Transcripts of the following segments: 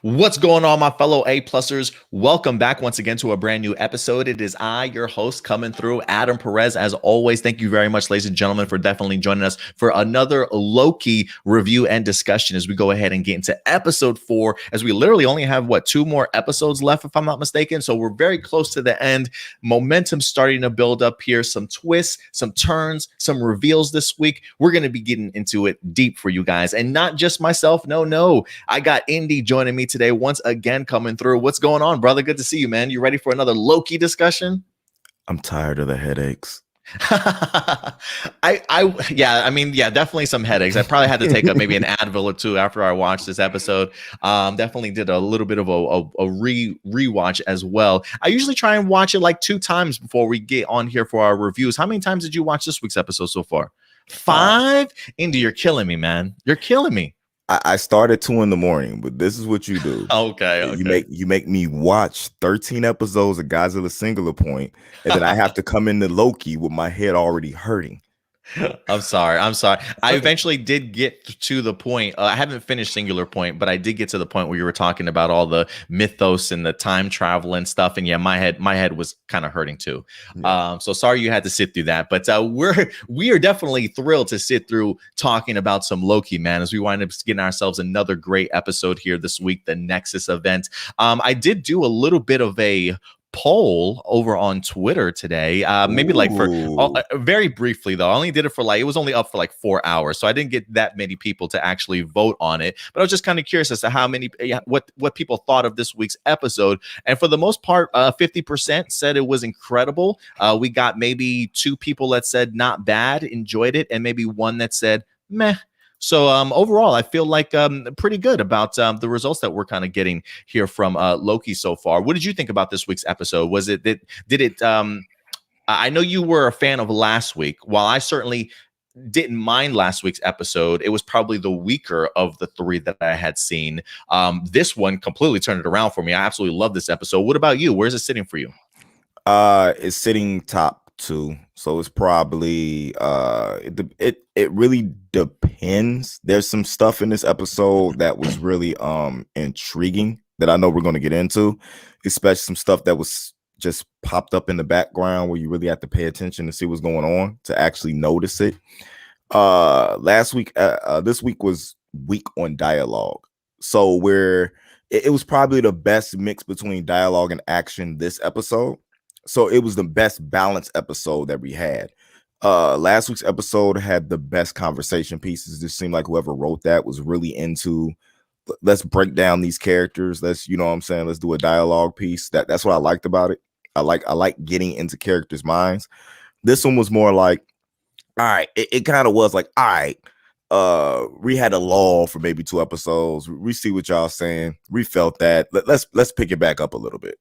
What's going on, my fellow A-plusers? Welcome back once again to a brand new episode. It is I, your host, coming through, Adam Perez. As always, thank you very much, ladies and gentlemen, for definitely joining us for another Loki review and discussion as we go ahead and get into episode 4, as we literally only have, two more episodes left, if I'm not mistaken. So we're very close to the end. Momentum starting to build up here. Some twists, some turns, some reveals this week. We're going to be getting into it deep for you guys. And not just myself. No. I got Indy joining me today once again, coming through. What's going on, brother? Good to see you, man. You ready for another Loki discussion? I'm tired of the headaches. Definitely some headaches. I probably had to take up maybe an Advil or two after I watched this episode. Definitely did a little bit of a rewatch as well. I usually try and watch it like 2 times before we get on here for our reviews. How many times did you watch this week's episode so far? 5? Indy, you're killing me, man. You're killing me. I start at 2 a.m, but this is what you do. Okay. You make me watch 13 episodes of Godzilla Singular Point, and then I have to come into Loki with my head already hurting. I'm sorry. I eventually did get to the point. I haven't finished Singular Point, but I did get to the point where you were talking about all the mythos and the time travel and stuff. And yeah, my head was kind of hurting too. Yeah. So sorry you had to sit through that. But we are definitely thrilled to sit through talking about some Loki, man, as we wind up getting ourselves another great episode here this week, the Nexus event. I did do a little bit of a poll over on Twitter today, maybe like for very briefly though. I only did it for it was only up for 4 hours, so I didn't get that many people to actually vote on it, but I was just kind of curious as to how many what people thought of this week's episode. And for the most part, 50% said it was incredible. We got maybe 2 people that said not bad, enjoyed it, and maybe 1 that said meh. So overall, I feel like pretty good about the results that we're kind of getting here from Loki so far. What did you think about this week's episode? Was it that did it? I know you were a fan of last week. While I certainly didn't mind last week's episode, it was probably the weaker of the 3 that I had seen. This one completely turned it around for me. I absolutely love this episode. What about you? Where's it sitting for you? It's sitting top 2, so it's probably it really depends. There's some stuff in this episode that was really intriguing that I know we're going to get into, especially some stuff that was just popped up in the background where you really have to pay attention to see what's going on to actually notice it. This week was weak on dialogue, so it was probably the best mix between dialogue and action this episode. So it was the best balanced episode that we had. Last week's episode had the best conversation pieces. It just seemed like whoever wrote that was really into, let's break down these characters. Let's, you know what I'm saying? Let's do a dialogue piece. That's what I liked about it. I like getting into characters' minds. This one was more like, all right, it kind of was like, all right, we had a lull for maybe 2 episodes. We see what y'all saying. We felt that. Let's pick it back up a little bit.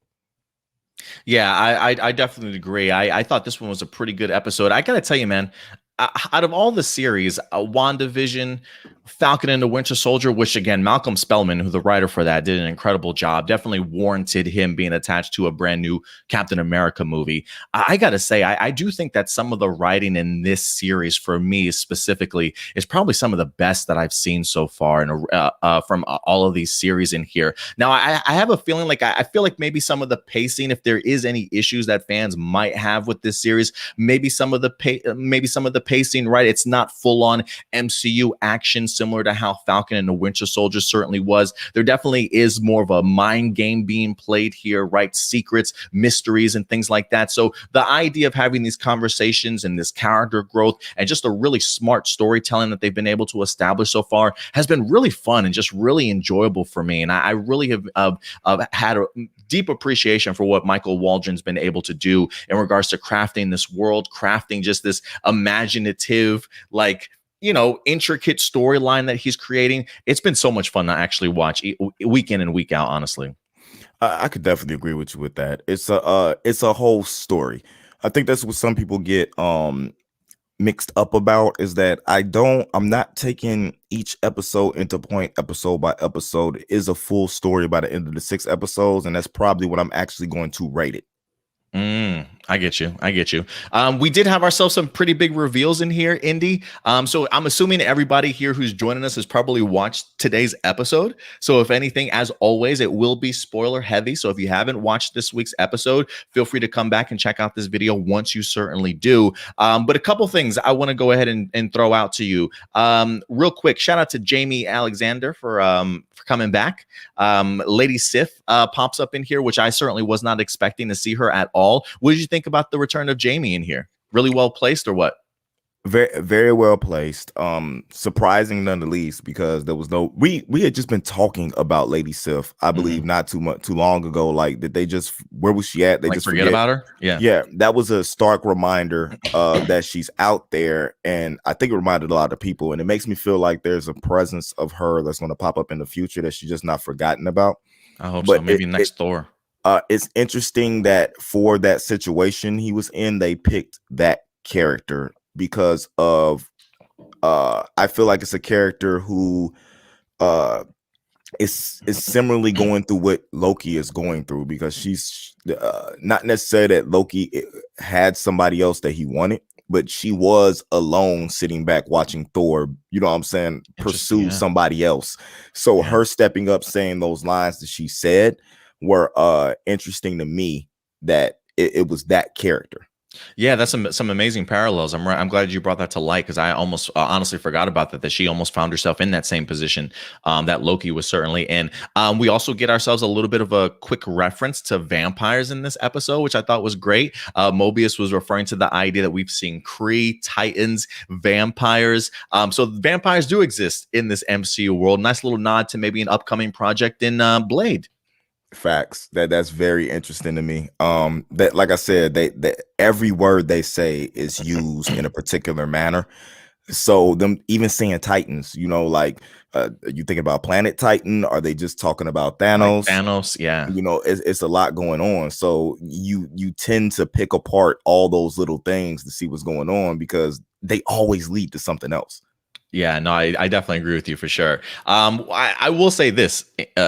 Yeah, I definitely agree. I thought this one was a pretty good episode. I gotta tell you, man, out of all the series, WandaVision, Falcon and the Winter Soldier, which again, Malcolm Spellman, who the writer for that, did an incredible job, definitely warranted him being attached to a brand new Captain America movie. I gotta say, I do think that some of the writing in this series, for me specifically, is probably some of the best that I've seen so far, and from all of these series in here. Now, I have a feeling like I feel like maybe some of the pacing, if there is any issues that fans might have with this series, maybe some of the pacing, right? It's not full on MCU action, similar to how Falcon and the Winter Soldier certainly was. There definitely is more of a mind game being played here, right? Secrets, mysteries, and things like that. So the idea of having these conversations and this character growth and just a really smart storytelling that they've been able to establish so far has been really fun and just really enjoyable for me. And I really have had a deep appreciation for what Michael Waldron's been able to do in regards to crafting this world, crafting just this imaginative, intricate storyline that he's creating. It's been so much fun to actually watch week in and week out, honestly. I could definitely agree with you with that. It's a whole story. I think that's what some people get mixed up about, is that I'm not taking each episode into point episode by episode. It is a full story by the end of the 6 episodes, and that's probably what I'm actually going to rate it. I get you. I get you. We did have ourselves some pretty big reveals in here, Indy. So I'm assuming everybody here who's joining us has probably watched today's episode. So if anything, as always, it will be spoiler heavy. So if you haven't watched this week's episode, feel free to come back and check out this video once you certainly do. But a couple things I want to go ahead and throw out to you. Real quick, shout out to Jamie Alexander for coming back. Lady Sif pops up in here, which I certainly was not expecting to see her at all. What did you think about the return of Jamie in here? Really well placed or what? Very, very well placed. Surprising none the least, because there was no we had just been talking about Lady Sif, I believe, not too long ago. Like, did they just, where was she at? They like just forget about her? Yeah, that was a stark reminder that she's out there, and I think it reminded a lot of people. And it makes me feel like there's a presence of her that's going to pop up in the future that she's just not forgotten about. I hope so. Maybe next Thor. It's interesting that for that situation he was in, they picked that character because of I feel like it's a character who is similarly going through what Loki is going through, because she's not necessarily that Loki had somebody else that he wanted, but she was alone sitting back watching Thor, you know what I'm saying, pursue somebody else. So her stepping up, saying those lines that she said were interesting to me, that it was that character. Yeah, that's some amazing parallels. I'm glad you brought that to light, because I almost honestly forgot about that she almost found herself in that same position that Loki was certainly in. We also get ourselves a little bit of a quick reference to vampires in this episode, which I thought was great. Mobius was referring to the idea that we've seen Kree, Titans, vampires. So vampires do exist in this MCU world. Nice little nod to maybe an upcoming project in Blade. Facts. That's very interesting to me. That, like I said, that every word they say is used in a particular manner. So them even saying Titans, you know, like you think about Planet Titan, are they just talking about Thanos? Like Thanos, yeah. You know, it's a lot going on. So you tend to pick apart all those little things to see what's going on, because they always lead to something else. Yeah, no, I definitely agree with you for sure. I will say this,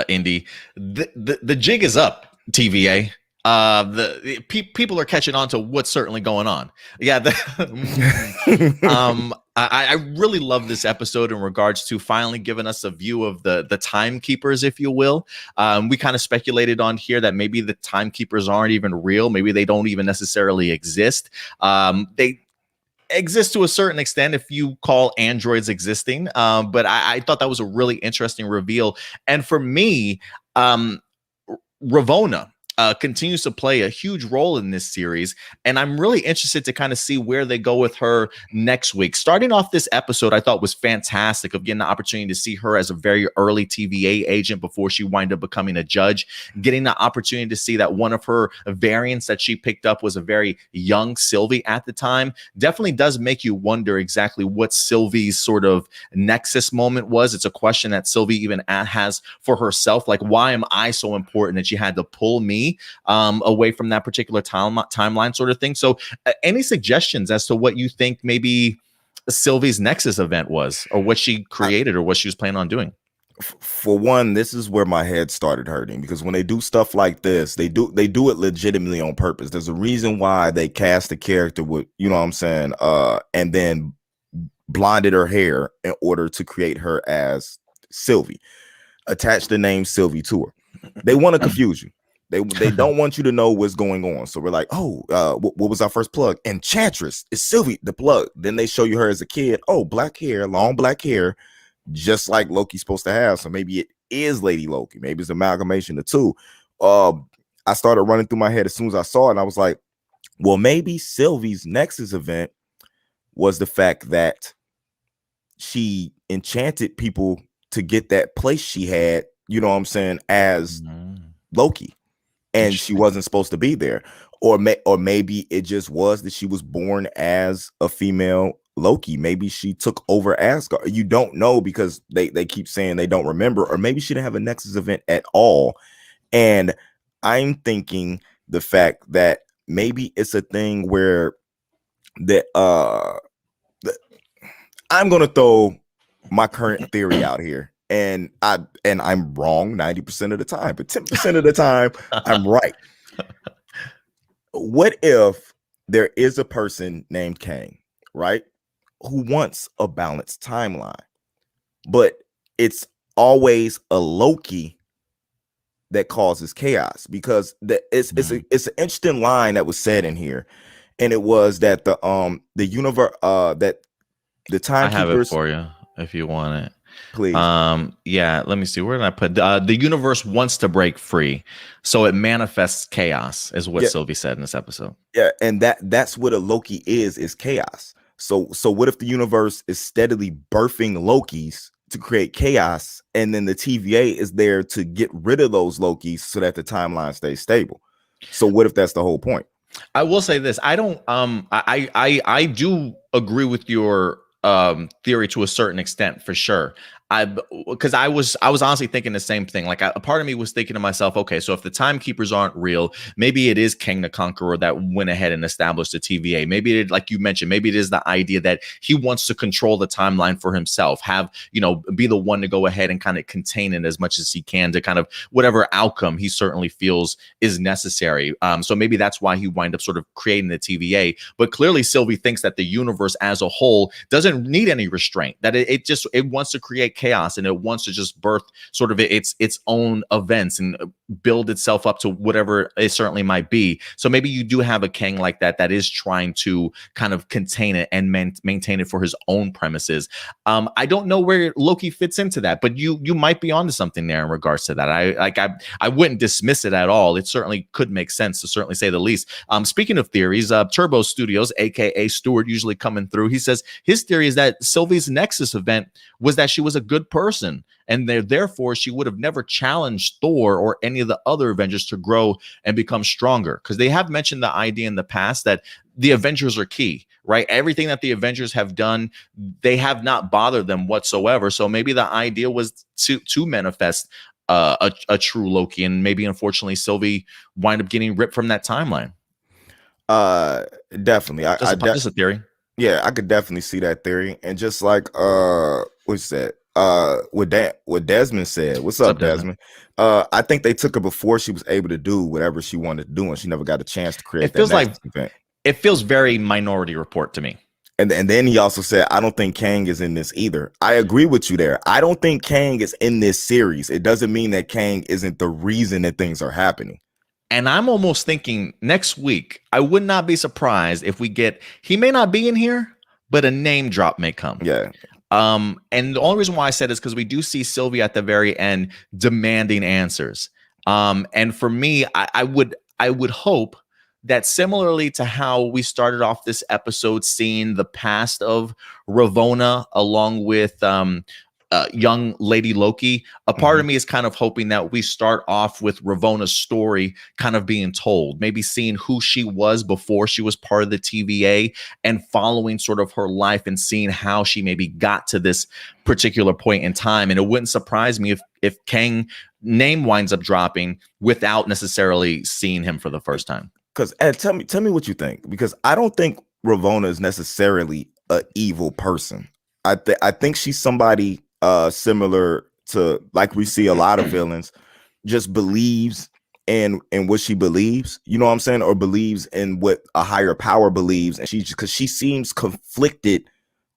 Indy, the jig is up, TVA. People are catching on to what's certainly going on. Yeah, I really love this episode in regards to finally giving us a view of the Timekeepers, if you will. We kind of speculated on here that maybe the Timekeepers aren't even real. Maybe they don't even necessarily exist. They exist to a certain extent if you call androids existing, but I thought that was a really interesting reveal. And for me, Ravonna continues to play a huge role in this series, and I'm really interested to kind of see where they go with her next week. Starting off this episode, I thought was fantastic, of getting the opportunity to see her as a very early TVA agent before she wound up becoming a judge, getting the opportunity to see that one of her variants that she picked up was a very young Sylvie at the time. Definitely does make you wonder exactly what Sylvie's sort of nexus moment was. It's a question that Sylvie even has for herself, like, why am I so important that she had to pull me away from that particular timeline sort of thing. So any suggestions as to what you think maybe Sylvie's Nexus event was, or what she created, or what she was planning on doing? For one, this is where my head started hurting, because when they do stuff like this, they do it legitimately on purpose. There's a reason why they cast a character with, you know what I'm saying, and then blonded her hair in order to create her as Sylvie, attach the name Sylvie to her. They want to confuse you. They don't want you to know what's going on. So we're like, oh, what was our first plug? Enchantress. It's Sylvie, the plug. Then they show you her as a kid. Oh, black hair, long black hair, just like Loki's supposed to have. So maybe it is Lady Loki. Maybe it's an amalgamation of two. I started running through my head as soon as I saw it, and I was like, well, maybe Sylvie's Nexus event was the fact that she enchanted people to get that place she had, you know what I'm saying, as Loki. And she wasn't supposed to be there, or maybe it just was that she was born as a female Loki. Maybe she took over Asgard. You don't know, because they keep saying they don't remember, or maybe she didn't have a Nexus event at all. And I'm thinking the fact that maybe it's a thing where that I'm gonna throw my current theory out here. And I'm wrong 90% of the time, but 10% of the time I'm right. What if there is a person named Kang, right, who wants a balanced timeline, but it's always a Loki that causes chaos, because it's an interesting line that was said in here, and it was that the universe that the I have it timekeepers, for you if you want it. please. Yeah, let me see. Where did I put the universe wants to break free, so it manifests chaos, is what Yeah, Sylvie said in this episode. yeah, and that's what a Loki is chaos. So what if the universe is steadily birthing Lokis to create chaos, and then the TVA is there to get rid of those Lokis so that the timeline stays stable? So what if that's the whole point? I will say this. I don't I do agree with your theory to a certain extent, for sure. I Because I was honestly thinking the same thing. Like, a part of me was thinking to myself, okay, so if the timekeepers aren't real, maybe it is Kang the Conqueror that went ahead and established the TVA. Maybe it, like you mentioned, maybe it is the idea that he wants to control the timeline for himself, have, be the one to go ahead and kind of contain it as much as he can, to kind of whatever outcome he certainly feels is necessary. So maybe that's why he wind up sort of creating the TVA. But clearly Sylvie thinks that the universe as a whole doesn't need any restraint, that it wants to create chaos, and it wants to just birth sort of its own events and build itself up to whatever it certainly might be. So maybe you do have a Kang like that is trying to kind of contain it and maintain it for his own premises. I don't know where Loki fits into that, but you might be onto something there in regards to that. I wouldn't dismiss it at all. It certainly could make sense, to certainly say the least. Speaking of theories, Turbo Studios, aka Stewart, usually coming through. He says his theory is that Sylvie's Nexus event was that she was a good person, and therefore she would have never challenged Thor or any of the other Avengers to grow and become stronger. Because they have mentioned the idea in the past that the Avengers are key, right? Everything that the Avengers have done, they have not bothered them whatsoever. So maybe the idea was to manifest a true Loki, and maybe unfortunately Sylvie wind up getting ripped from that timeline. Definitely. Just a theory. Yeah, I could definitely see that theory. And just like what's that? What Desmond said. What's up, Desmond? I think they took her before she was able to do whatever she wanted to do, and she never got a chance to create that next event. It feels very Minority Report to me. And then he also said, I don't think Kang is in this either. I agree with you there. I don't think Kang is in this series. It doesn't mean that Kang isn't the reason that things are happening. And I'm almost thinking next week, I would not be surprised if we get, he may not be in here, but a name drop may come. Yeah. And the only reason why I said is because we do see Sylvie at the very end demanding answers. And for me, I would hope that, similarly to how we started off this episode seeing the past of Ravonna along with young Lady Loki, a part of me is kind of hoping that we start off with Ravonna's story kind of being told, maybe seeing who she was before she was part of the TVA, and following sort of her life and seeing how she maybe got to this particular point in time. And it wouldn't surprise me if Kang name winds up dropping without necessarily seeing him for the first time. Because Ed, tell me what you think, because I don't think Ravonna is necessarily an evil person. I think she's somebody similar to, like we see a lot of villains, just believes in what she believes, you know what I'm saying, or believes in what a higher power believes, and because she seems conflicted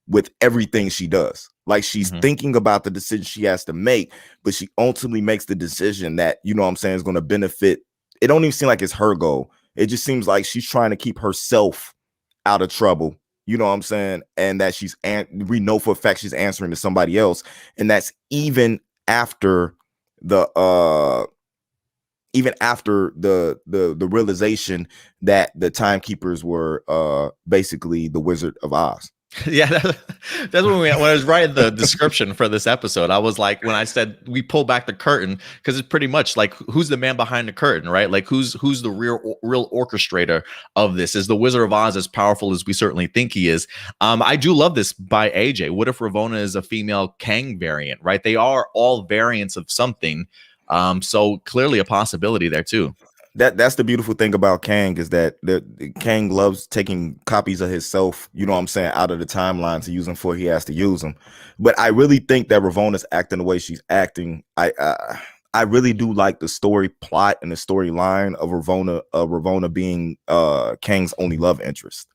with everything she does. Like, she's thinking about the decision she has to make, but she ultimately makes the decision that, you know what I'm saying, is going to benefit. It don't even seem like it's her goal. It just seems like she's trying to keep herself out of trouble. You know what I'm saying? And that we know for a fact she's answering to somebody else. And that's even after the realization that the timekeepers were basically the Wizard of Oz. Yeah, that's when I was writing the description for this episode. I was like, when I said we pull back the curtain, because it's pretty much like, who's the man behind the curtain, right? Like, who's the real orchestrator of this? Is the Wizard of Oz as powerful as we certainly think he is? I do love this by AJ. What if Ravonna is a female Kang variant, right? They are all variants of something. So clearly a possibility there too. That's the beautiful thing about Kang, is that the Kang loves taking copies of himself, you know what I'm saying, out of the timeline to use them for he has to use them. But I really think that Ravonna's acting the way she's acting. I I really do like the story plot and the storyline of Ravonna being Kang's only love interest.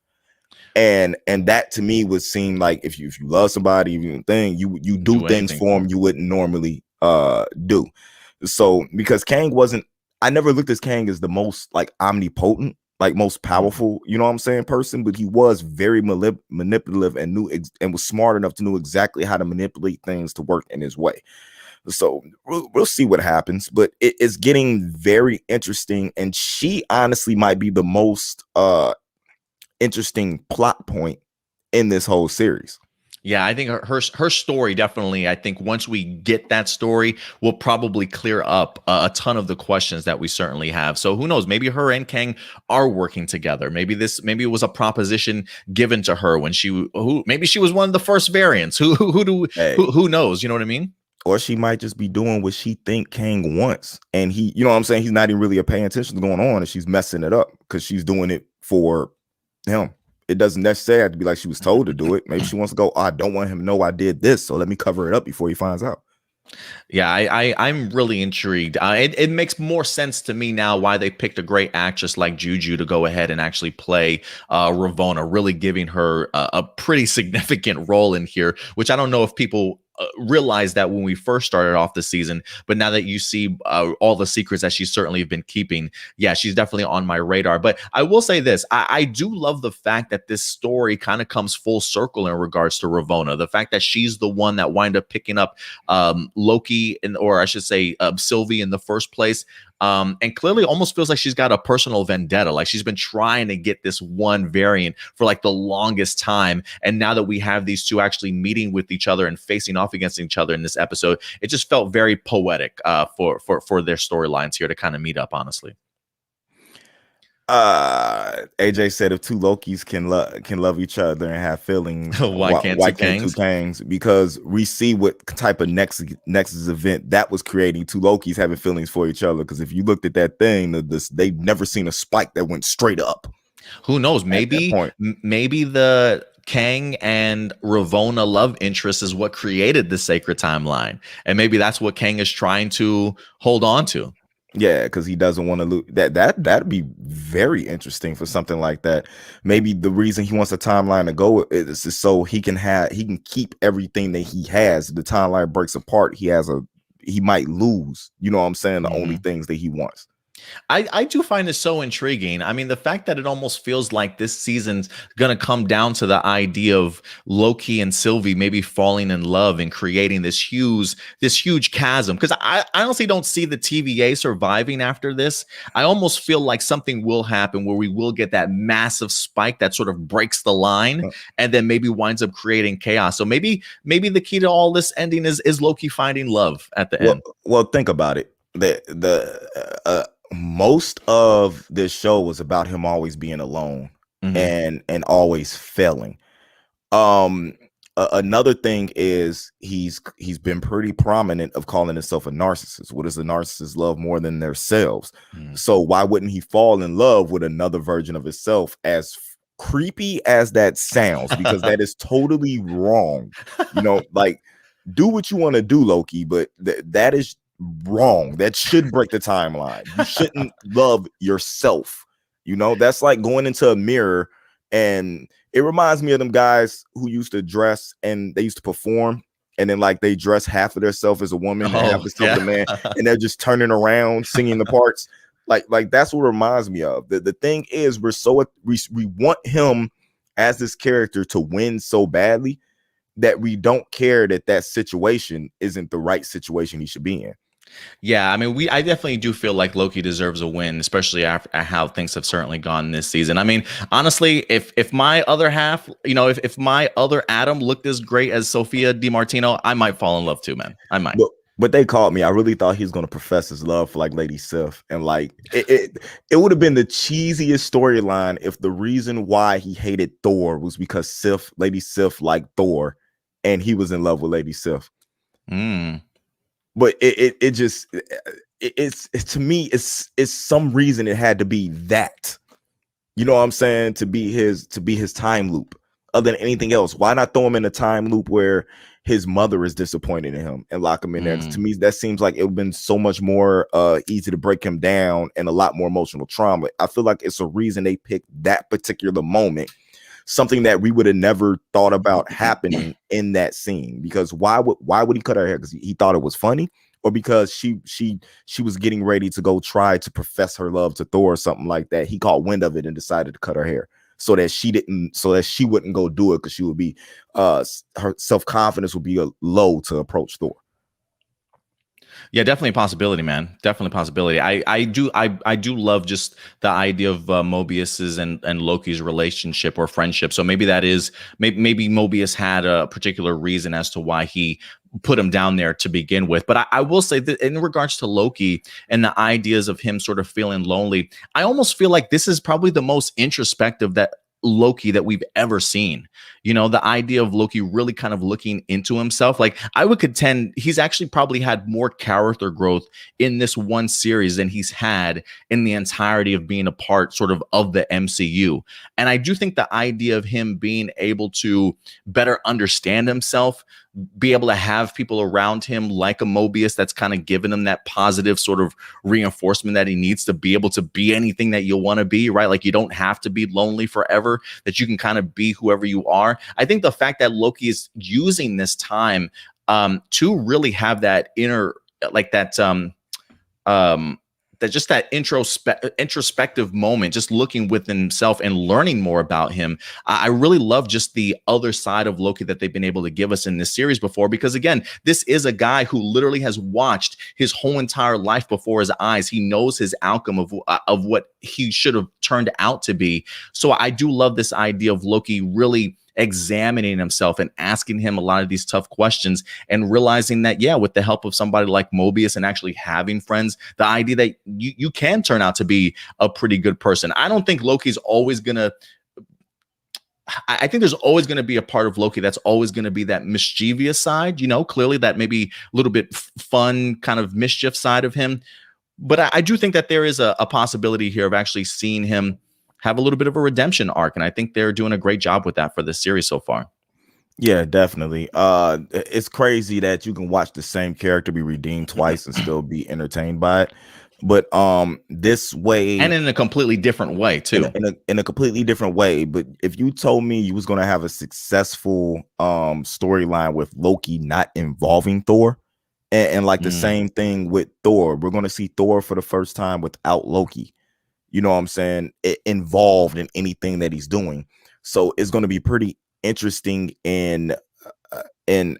And that to me would seem like if you love somebody, you do Do things anything for for them him. you wouldn't normally do. So because Kang wasn't, I never looked at Kang as the most like omnipotent, like most powerful, you know what I'm saying, person, but he was very manipulative and and was smart enough to know exactly how to manipulate things to work in his way. So we'll see what happens, but it's getting very interesting, and she honestly might be the most interesting plot point in this whole series. Yeah, I think her story definitely. I think once we get that story, will probably clear up a ton of the questions that we certainly have. So who knows? Maybe her and Kang are working together. Maybe it was a proposition given to her when maybe she was one of the first variants. Hey, Who knows? You know what I mean? or she might just be doing what she think Kang wants, and he, you know what I'm saying, he's not even really paying attention to going on, and she's messing it up because she's doing it for him. It doesn't necessarily have to be like she was told to do it. Maybe she wants to go, oh, I don't want him to know I did this, so let me cover it up before he finds out. Yeah, I'm really intrigued. It makes more sense to me now why they picked a great actress like Juju to go ahead and actually play Ravonna, really giving her a pretty significant role in here, which I don't know if people realized that when we first started off the season, but now that you see all the secrets that she's certainly been keeping, yeah, she's definitely on my radar. But I will say this, I do love the fact that this story kind of comes full circle in regards to Ravonna, the fact that she's the one that wind up picking up Loki, or I should say Sylvie in the first place. And clearly almost feels like she's got a personal vendetta. Like she's been trying to get this one variant for like the longest time. And now that we have these two actually meeting with each other and facing off against each other in this episode, it just felt very poetic for their storylines here to kind of meet up, honestly. AJ said if two Lokis can love each other and have feelings, Why can't why two can't two Kangs? Kangs? Because we see what type of Nexus event that was creating two Lokis having feelings for each other. Because if you looked at that thing, they've never seen a spike that went straight up. Who knows? At that Maybe point, maybe the Kang and Ravonna love interest is what created the sacred timeline, and maybe that's what Kang is trying to hold on to. yeah, because he doesn't want to lose that'd be very interesting for something like that. Maybe the reason he wants a timeline to go is so he can keep everything that he has. The timeline breaks apart, he might lose, you know what I'm saying, the only things that he wants. I do find this so intriguing. I mean, the fact that it almost feels like this season's going to come down to the idea of Loki and Sylvie maybe falling in love and creating this huge chasm. Because I honestly don't see the TVA surviving after this. I almost feel like something will happen where we will get that massive spike that sort of breaks the line and then maybe winds up creating chaos. So maybe the key to all this ending is Loki finding love at the end. Well, think about it. The most of this show was about him always being alone and always failing. Another thing is he's been pretty prominent of calling himself a narcissist. What does a narcissist love more than themselves? So why wouldn't he fall in love with another version of himself, as creepy as that sounds? Because that is totally wrong. You know, like, do what you want to do, Loki, but that is wrong. That should break the timeline. You shouldn't love yourself. You know, that's like going into a mirror, and it reminds me of them guys who used to dress and they used to perform, and then like they dress half of themselves as a woman and half of themselves as a man, and they're just turning around singing the parts. Like that's what it reminds me of. The thing is, we want him as this character to win so badly that we don't care that situation isn't the right situation he should be in. Yeah, I mean, I definitely do feel like Loki deserves a win, especially after how things have certainly gone this season. I mean, honestly, if my other half, if my other Adam looked as great as Sophia DiMartino, I might fall in love too, man. I might. But they called me. I really thought he was going to profess his love for like Lady Sif, and like it would have been the cheesiest storyline if the reason why he hated Thor was because Lady Sif liked Thor, and he was in love with Lady Sif. But it's to me, it's some reason it had to be that, you know what I'm saying, to be his time loop other than anything else. Why not throw him in a time loop where his mother is disappointed in him and lock him in there. To Mm. me, that seems like it would have been so much more easy to break him down and a lot more emotional trauma. I feel like it's a reason they picked that particular moment, something that we would have never thought about happening in that scene. Because why would he cut her hair? Because he thought it was funny, or because she was getting ready to go try to profess her love to Thor or something like that. He caught wind of it and decided to cut her hair so that she wouldn't go do it, because she would be her self-confidence would be low to approach Thor. Yeah, definitely a possibility, man. Definitely a possibility. I do love just the idea of Mobius's and Loki's relationship or friendship. So maybe that is maybe Mobius had a particular reason as to why he put him down there to begin with. But I will say that in regards to Loki and the ideas of him sort of feeling lonely, I almost feel like this is probably the most introspective that Loki that we've ever seen. You know, the idea of Loki really kind of looking into himself. Like, I would contend he's actually probably had more character growth in this one series than he's had in the entirety of being a part sort of the MCU. And I do think the idea of him being able to better understand himself, be able to have people around him like a Mobius that's kind of giving him that positive sort of reinforcement that he needs to be able to be anything that you want to be, right? Like, you don't have to be lonely forever, that you can kind of be whoever you are. I think the fact that Loki is using this time to really have that inner, like that introspective moment, just looking within himself and learning more about him. I really love just the other side of Loki that they've been able to give us in this series before, because again, this is a guy who literally has watched his whole entire life before his eyes. He knows his outcome of what he should have turned out to be. So I do love this idea of Loki really examining himself and asking him a lot of these tough questions, and realizing that, yeah, with the help of somebody like Mobius and actually having friends, the idea that you can turn out to be a pretty good person. I don't think Loki's always gonna I think there's always going to be a part of Loki that's always going to be that mischievous side, you know, clearly that maybe a little bit fun kind of mischief side of him. But I do think that there is a possibility here of actually seeing him have a little bit of a redemption arc, and I think they're doing a great job with that for this series so far. Yeah, definitely. It's crazy that you can watch the same character be redeemed twice and still be entertained by it. But this way, and in a completely different way too. In a completely different way. But if you told me you was gonna have a successful storyline with Loki not involving Thor, and like the same thing with Thor, we're gonna see Thor for the first time without Loki. You know what I'm saying? Involved in anything that he's doing. So it's going to be pretty interesting in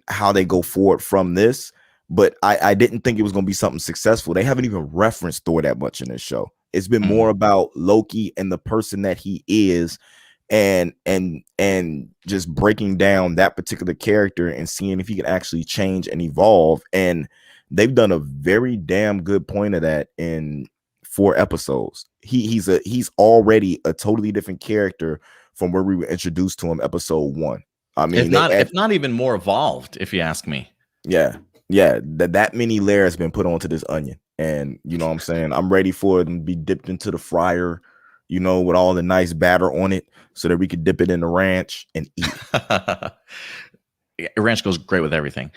how they go forward from this. But I didn't think it was going to be something successful. They haven't even referenced Thor that much in this show. It's been more about Loki and the person that he is, and just breaking down that particular character and seeing if he can actually change and evolve. And they've done a very damn good point of that in 4 episodes. He's already a totally different character from where we were introduced to him episode 1. I mean, if not even more evolved, if you ask me. Yeah, that many layers been put onto this onion, and you know what I'm saying, I'm ready for it to be dipped into the fryer, you know, with all the nice batter on it, so that we could dip it in the ranch and eat. Ranch goes great with everything.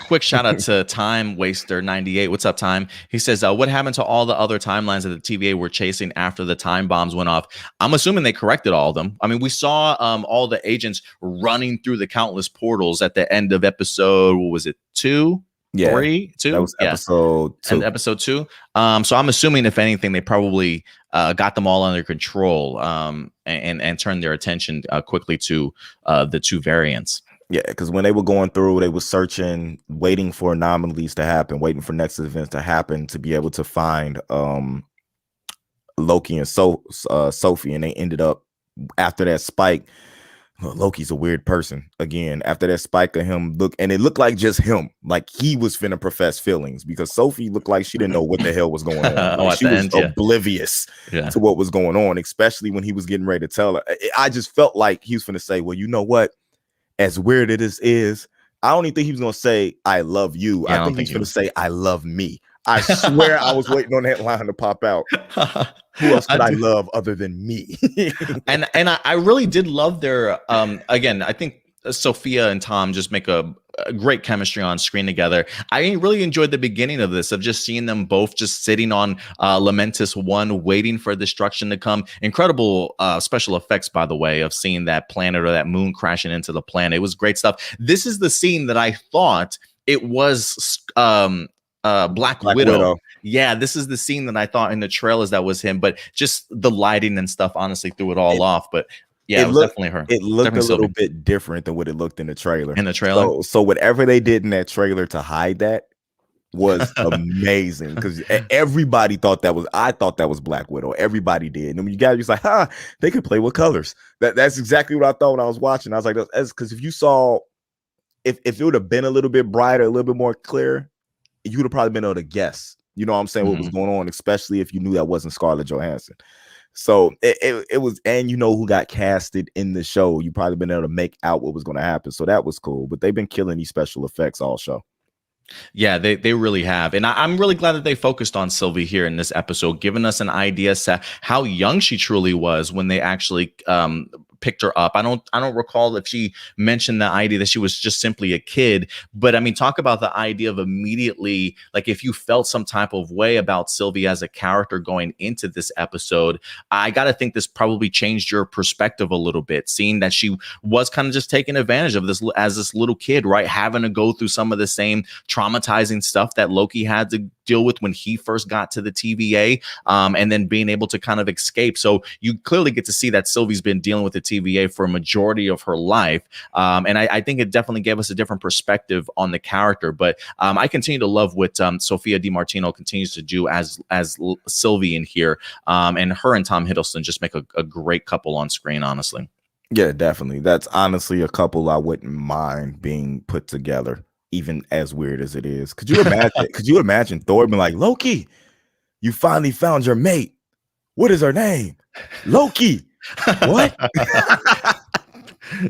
Quick shout out to Time Waster 98. What's up, Time? He says, what happened to all the other timelines that the TVA were chasing after the time bombs went off? I'm assuming they corrected all of them. I mean, we saw all the agents running through the countless portals at the end of episode, what was it, 2? Yeah, 3, 2? That was episode 2. And episode 2. So I'm assuming, if anything, they probably got them all under control, and turned their attention quickly to the 2 variants. Yeah, because when they were going through, they were searching, waiting for anomalies to happen, waiting for next events to happen to be able to find Loki and Sophie. And they ended up, after that spike, Loki's a weird person. Again, after that spike of him, it looked like just him. Like he was finna profess feelings, because Sophie looked like she didn't know what the hell was going on. Like she was oblivious to what was going on, especially when he was getting ready to tell her. I just felt like he was finna say, well, you know what? As weird as it is, I don't even think he was going to say, I love you. Yeah, I think he's going to say, I love me. I swear I was waiting on that line to pop out. Who else could I love other than me? and I really did love their, again, I think Sophia and Tom just make a great chemistry on screen together. I really enjoyed the beginning of this, of just seeing them both just sitting on Lamentus 1, waiting for destruction to come. Incredible special effects, by the way, of seeing that planet or that moon crashing into the planet. It was great stuff. This is the scene that I thought it was Black Widow. Yeah, this is the scene that I thought in the trailers that was him, but just the lighting and stuff honestly threw it all off. But yeah, it was definitely her. It looked definitely a little Sylvie. bit different than what it looked in the trailer. In the trailer? So whatever they did in that trailer to hide that was amazing, because everybody thought that was, I thought that was Black Widow. Everybody did. And when you guys was like, they could play with colors. That's exactly what I thought when I was watching. I was like, that's because if you saw, if it would have been a little bit brighter, a little bit more clear, you would have probably been able to guess, you know what I'm saying, what was going on, especially if you knew that wasn't Scarlett Johansson. So it was, and you know who got casted in the show, you probably been able to make out what was going to happen. So that was cool. But they've been killing these special effects all show. Yeah, they really have. And I'm really glad that they focused on Sylvie here in this episode, giving us an idea set how young she truly was when they actually picked her up. I don't recall if she mentioned the idea that she was just simply a kid, but I mean, talk about the idea of immediately, like, if you felt some type of way about Sylvie as a character going into this episode, I got to think this probably changed your perspective a little bit, seeing that she was kind of just taking advantage of this as this little kid, right? Having to go through some of the same traumatizing stuff that Loki had to deal with when he first got to the TVA, and then being able to kind of escape. So you clearly get to see that Sylvie's been dealing with the TVA for a majority of her life. And I think it definitely gave us a different perspective on the character. But I continue to love what Sophia DiMartino continues to do as Sylvie in here. And her and Tom Hiddleston just make a great couple on screen, honestly. Yeah, definitely. That's honestly a couple I wouldn't mind being put together, even as weird as it is. Could you imagine? Could you imagine Thor being like, Loki, you finally found your mate. What is her name? Loki. What?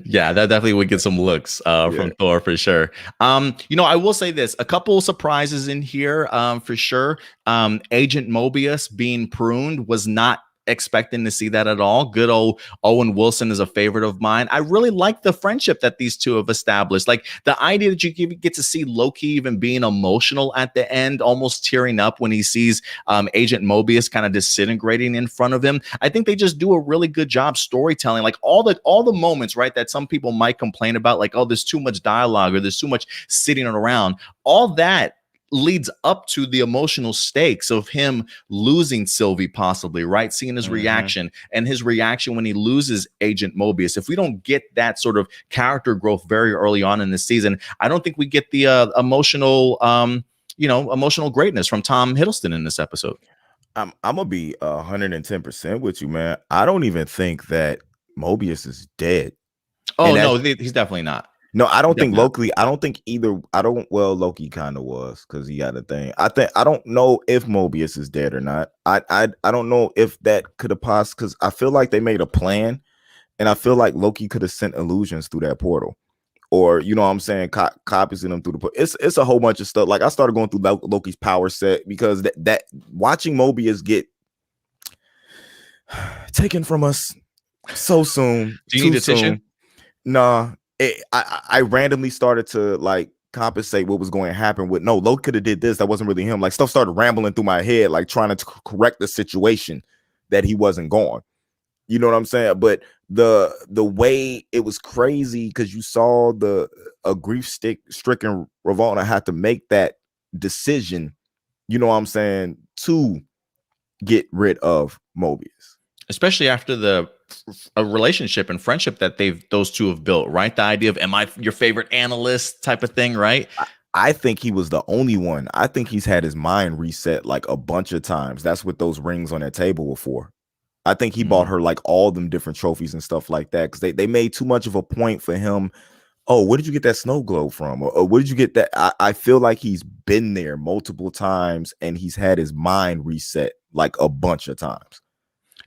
Yeah, that definitely would get some looks from Thor for sure. I will say this: a couple surprises in here for sure. Agent Mobius being pruned, was not expecting to see that at all. Good old Owen Wilson is a favorite of mine. I really like the friendship that these two have established. Like the idea that you get to see Loki even being emotional at the end, almost tearing up when he sees Agent Mobius kind of disintegrating in front of him. I think they just do a really good job storytelling. Like all the moments, right, that some people might complain about, like, oh, there's too much dialogue or there's too much sitting around. All that leads up to the emotional stakes of him losing Sylvie, possibly, right? Seeing his reaction, and his reaction when he loses Agent Mobius. If we don't get that sort of character growth very early on in the season, I don't think we get the emotional greatness from Tom Hiddleston in this episode. I'm gonna be 110% with you, man. I don't even think that Mobius is dead. Oh, no, he's definitely not. No, I don't think Loki. I don't think either. Well, Loki kind of was, because he got a thing. I don't know if Mobius is dead or not. I don't know if that could have passed, because I feel like they made a plan, and I feel like Loki could have sent illusions through that portal, or you know what I'm saying, copies of them through the portal. It's a whole bunch of stuff. Like I started going through Loki's power set, because that watching Mobius get taken from us so soon. Do you need a tissue? Nah. I randomly started to like compensate what was going to happen with, no, Loki could have did this, that wasn't really him. Like stuff started rambling through my head, like trying to correct the situation that he wasn't gone. You know what I'm saying? But the way it was crazy, because you saw a grief-stricken Ravonna had to make that decision, you know what I'm saying, to get rid of Mobius. Especially after a relationship and friendship that those two have built, right? The idea of, am I your favorite analyst type of thing, right? I think he was the only one. I think he's had his mind reset like a bunch of times. That's what those rings on that table were for. I think he bought her like all them different trophies and stuff like that, because they made too much of a point for him. Oh, where did you get that snow globe from? Or where did you get that? I feel like he's been there multiple times, and he's had his mind reset like a bunch of times.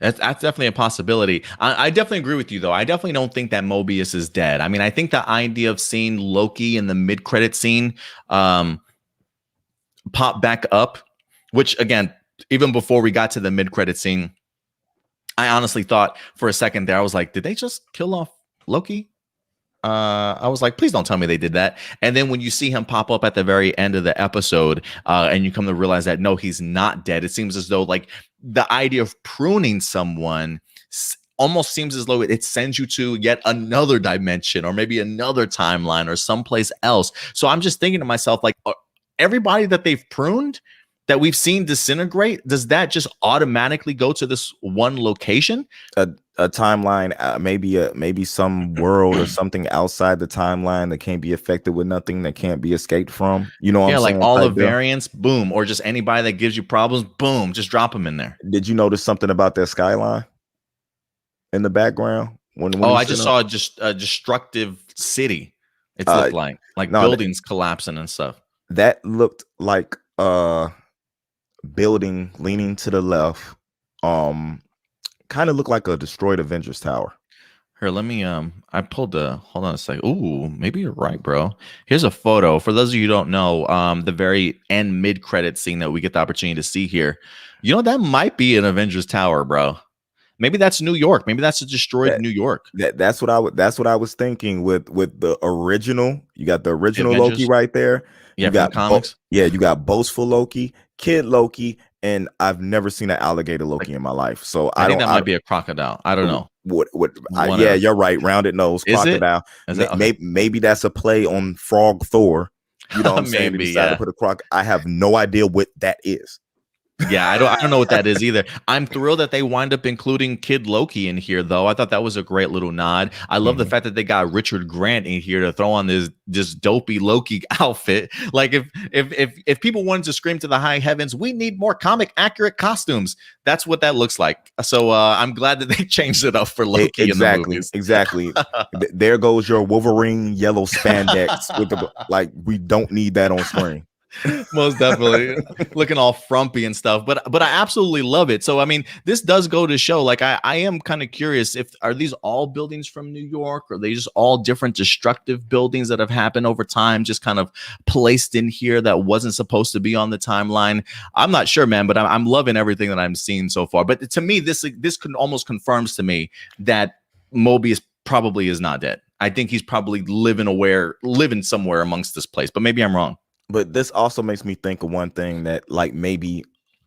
That's definitely a possibility. I definitely agree with you, though. I definitely don't think that Mobius is dead. I mean, I think the idea of seeing Loki in the mid-credit scene pop back up, which, again, even before we got to the mid-credit scene, I honestly thought for a second there, I was like, did they just kill off Loki? I was like, please don't tell me they did that. And then when you see him pop up at the very end of the episode, and you come to realize that no, he's not dead. It seems as though like the idea of pruning someone almost seems as though it sends you to yet another dimension or maybe another timeline or someplace else. So I'm just thinking to myself, like, everybody that they've pruned that we've seen disintegrate, does that just automatically go to this one location? A timeline, maybe some world or something outside the timeline that can't be affected with nothing, that can't be escaped from. You know what Yeah, I'm like saying? all the Type deal. variants, boom, or just anybody that gives you problems, boom, just drop them in there. Did you notice something about that skyline in the background when Oh, he I sent just up? saw just a destructive city. It's Uh, looked like no, buildings collapsing and stuff. that looked like building leaning to the left. Kind of looked like a destroyed Avengers Tower. Here, let me I pulled hold on a second. Ooh, maybe you're right, bro. Here's a photo. For those of you who don't know, the very end mid-credit scene that we get the opportunity to see here. You know, that might be an Avengers Tower, bro. Maybe that's New York. Maybe that's a destroyed That New York. that's what I was thinking with the original. You got the The original Loki Avengers. right there. Yeah, from the comics. You got boastful Loki, kid Loki, and I've never seen an alligator Like, Loki in my life. So I think that might be a crocodile. I don't know. yeah, Whatever. you're right. Rounded nose, Is it? crocodile. Is that okay? Maybe that's a play on Frog Thor. You know what I'm saying? They Maybe, decided to yeah. put a croc. I have no idea what that is. Yeah, I don't know what that is either. I'm thrilled that they wind up including Kid Loki in here, though. I thought that was a great little nod. I love the fact that they got Richard Grant in here to throw on this dopey Loki outfit. Like if people wanted to scream to the high heavens, we need more comic accurate costumes. That's what that looks like. So I'm glad that they changed it up for Loki in the movies. Exactly. There goes your Wolverine yellow spandex with the like. We don't need that on screen. Most definitely looking all frumpy and stuff, but I absolutely love it. So I mean, this does go to show, like, I am kind of curious, if are these all buildings from New York, or are they just all different destructive buildings that have happened over time, just kind of placed in here that wasn't supposed to be on the timeline? I'm not sure, man, but I'm loving everything that I'm seeing so far. But to me, this almost confirms to me that Mobius probably is not dead. I think he's probably living somewhere amongst this place, but maybe I'm wrong. But this also makes me think of one thing, that like maybe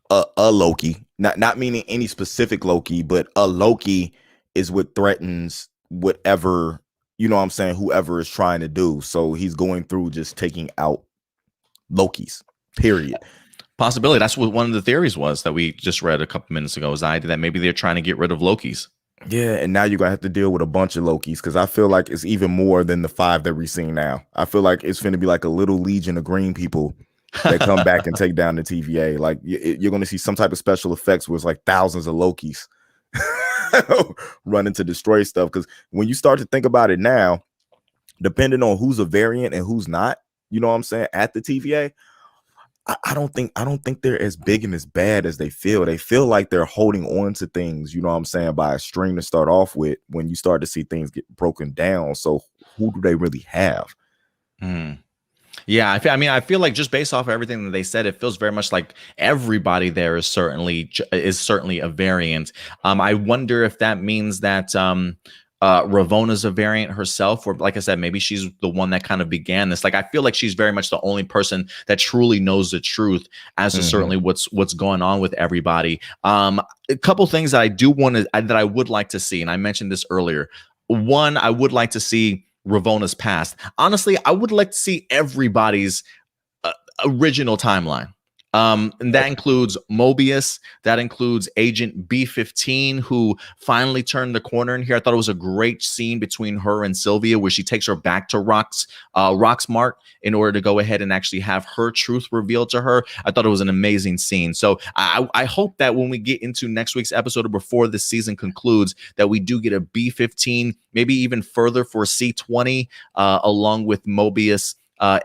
a Loki, not meaning any specific Loki, but a Loki is what threatens whatever, you know what I'm saying, whoever is trying to do. So he's going through just taking out Lokis, period. Possibility. That's what one of the theories was that we just read a couple minutes ago, was the idea that maybe they're trying to get rid of Lokis. Yeah, and now you're gonna have to deal with a bunch of Lokis, because I feel like it's even more than the 5 that we're seeing now. I feel like it's gonna be like a little legion of green people that come back and take down the TVA. Like you're gonna see some type of special effects where it's like thousands of Lokis running to destroy stuff. Because when you start to think about it now, depending on who's a variant and who's not, you know what I'm saying, at the TVA, I don't think they're as big and as bad as they feel. They feel like they're holding on to things, you know what I'm saying, by a string to start off with, when you start to see things get broken down. So who do they really have? Yeah, I feel like just based off of everything that they said, it feels very much like everybody there is certainly a variant. I wonder if that means that Ravonna's a variant herself, or like I said, maybe she's the one that kind of began this. Like, I feel like she's very much the only person that truly knows the truth as to certainly what's going on with everybody. A couple things that I would like to see, and I mentioned this earlier. One, I would like to see Ravonna's past. Honestly, I would like to see everybody's original timeline. And that includes Mobius. That includes Agent B-15, who finally turned the corner in here. I thought it was a great scene between her and Sylvia, where she takes her back to Roxmark in order to go ahead and actually have her truth revealed to her. I thought it was an amazing scene. So I hope that when we get into next week's episode, or before the season concludes, that we do get a B-15, maybe even further for C-20, along with Mobius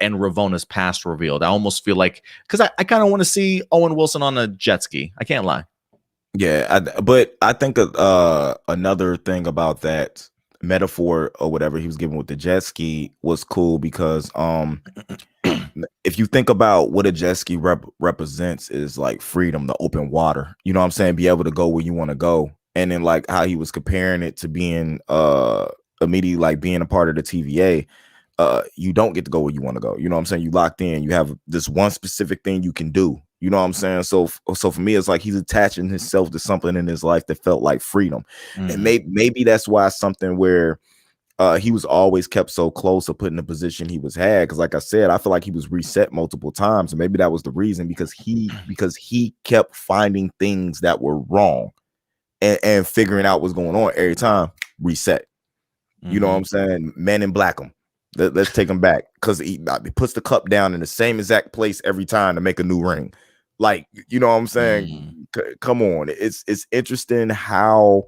and Ravonna's past revealed. I almost feel like, because I kind of want to see Owen Wilson on a jet ski. I can't lie. Yeah, but I think another thing about that metaphor or whatever he was given with the jet ski was cool, because if you think about what a jet ski represents, is like freedom, the open water. You know what I'm saying? Be able to go where you want to go. And then like how he was comparing it to being immediately like being a part of the TVA, you don't get to go where you want to go. You know what I'm saying? You locked in. You have this one specific thing you can do. You know what I'm saying? So for me, it's like he's attaching himself to something in his life that felt like freedom, and maybe that's why something where he was always kept so close to put in the position he was had. Because like I said, I feel like he was reset multiple times, and maybe that was the reason because he kept finding things that were wrong and figuring out what's going on every time. Reset. You know what I'm saying? Men in black him. Let's take him back because he puts the cup down in the same exact place every time to make a new ring. Like, you know what I'm saying? Come on. It's interesting how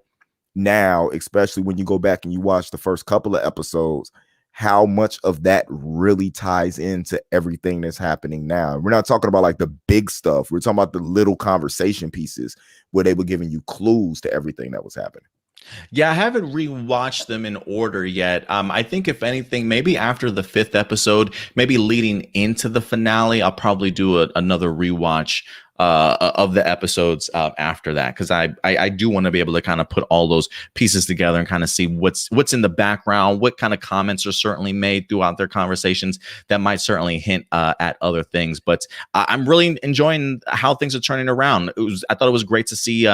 now, especially when you go back and you watch the first couple of episodes, how much of that really ties into everything that's happening now. We're not talking about like the big stuff. We're talking about the little conversation pieces where they were giving you clues to everything that was happening. Yeah, I haven't rewatched them in order yet. I think if anything, maybe after the 5th episode, maybe leading into the finale, I'll probably do another rewatch of the episodes after that, because I do want to be able to kind of put all those pieces together and kind of see what's in the background, what kind of comments are certainly made throughout their conversations that might certainly hint at other things. But I'm really enjoying how things are turning around. I thought it was great to see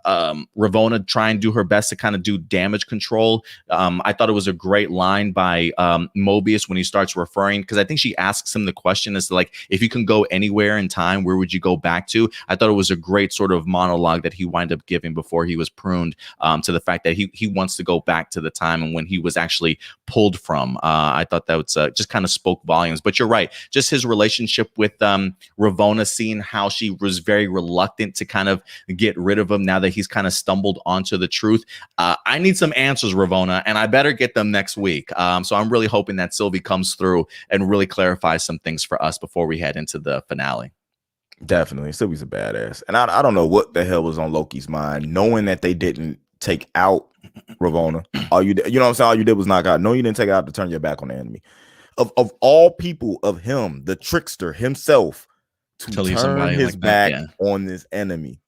Ravonna try and do her best to kind of do damage control. I thought it was a great line by Mobius when he starts referring, because I think she asks him the question as to like, if you can go anywhere in time, where would you go back to? I thought it was a great sort of monologue that he wound up giving before he was pruned, to the fact that he wants to go back to the time and when he was actually pulled from. I thought that was just kind of spoke volumes. But you're right, just his relationship with Ravonna, seeing how she was very reluctant to kind of get rid of him now that he's kind of stumbled onto the truth. I need some answers, Ravonna, and I better get them next week. So I'm really hoping that Sylvie comes through and really clarifies some things for us before we head into the finale. Definitely. Sylvie's a badass. And I don't know what the hell was on Loki's mind, knowing that they didn't take out Ravonna. You know what I'm saying? All you did was knock out. No, you didn't take it out to turn your back on the enemy. Of all people, of him, the trickster himself, to turn his like back on this enemy.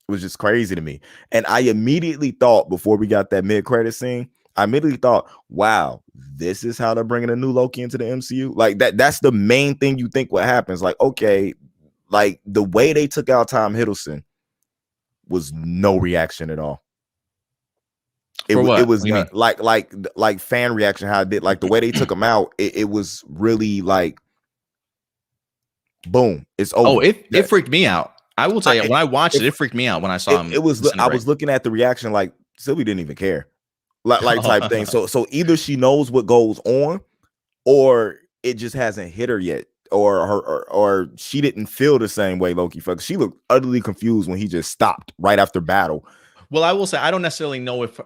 It was just crazy to me. And I immediately thought, before we got that mid-credit scene, I immediately thought, wow, this is how they're bringing a new Loki into the MCU. Like that's the main thing you think what happens. Like, okay, like the way they took out Tom Hiddleston was no reaction at all. It was like fan reaction, how it did, like the way they took him out, it was really like boom, it's over. Oh, it freaked me out. I will tell you, when I watched it freaked me out when I saw him. I was looking at the reaction like Sylvie didn't even care. Like type thing. So either she knows what goes on, or it just hasn't hit her yet. Or she didn't feel the same way Loki felt. She looked utterly confused when he just stopped right after battle. Well, I will say I don't necessarily know if